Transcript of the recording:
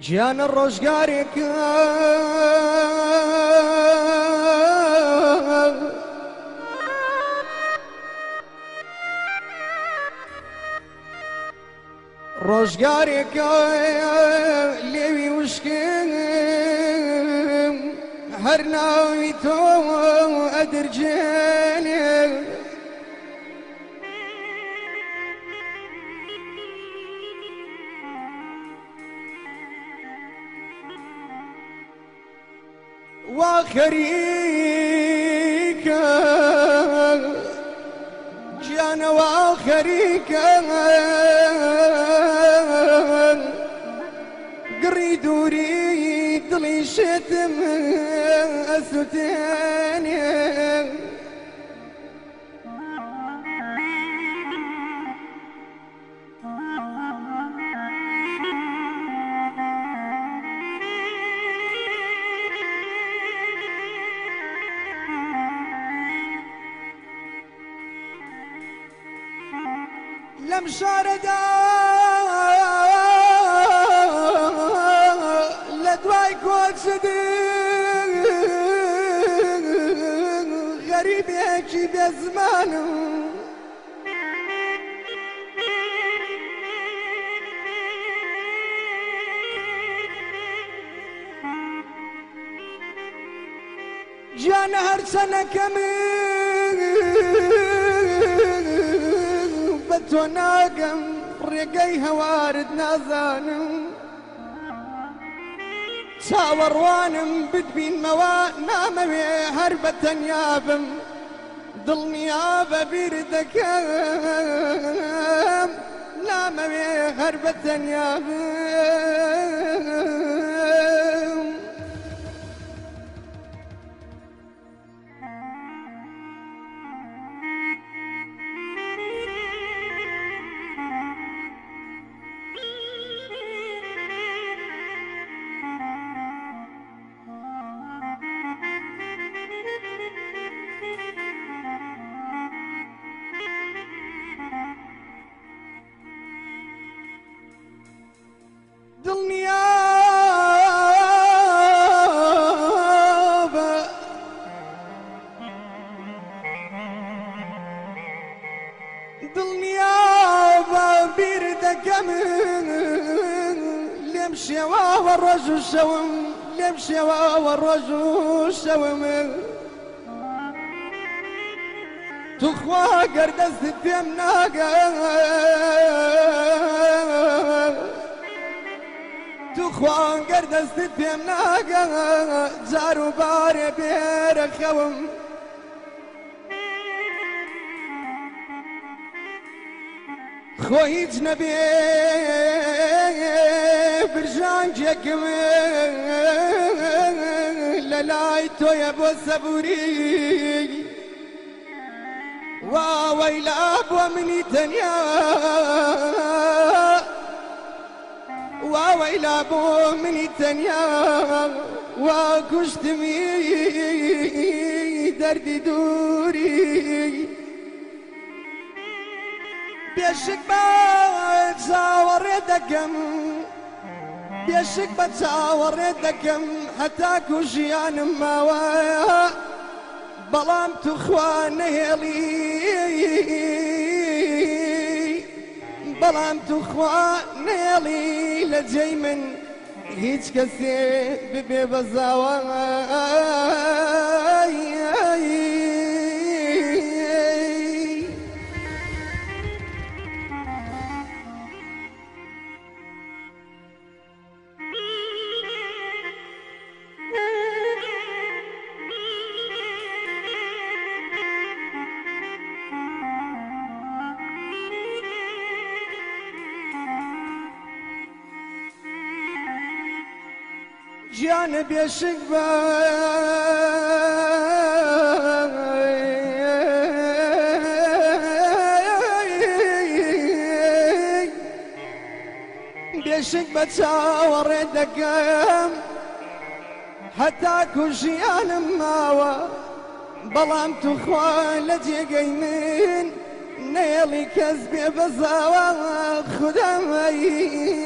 جيان الرشقارك رشقارك ليوي وشكم هرناوي تو أدرجيني واخريك جانا واخريك قريد وريد لي شتم أسوتيني لم شاردا لدواي كوكسدي غريب يجي بزمانه جانا هر سنة كمين بتوناقم رقيها وارد نازانم ساور وانم بدبين موا نام هربة يابم ضل نيابة بيردكام نام هربة يابم ضل نيابة ضل نيابة بيردك من لمشي والرجل شوم لمشي والرجل شوم تخوى قردس تيمناقا تخوان قردس تيمناقا زارو باري بير خوم خوي جنبي برجان جكم للايتو يا بو صبوري وويلا ابو مني تنيا وويلا ابو مني تنيا وكشتمي دردي دوري بيشك بتصور يدكم بيشك بتصور يدكم حتى كوشيان ماوا بلام تخوان يلي بلام تخوان يلي لجي من هيج كسي ببي بزاواي جانب يشق بيشق بتصور يدكم حتى كل شي انا ماوى بلام تخوالتي قيمين نيلي كسبي بزاوى خدمي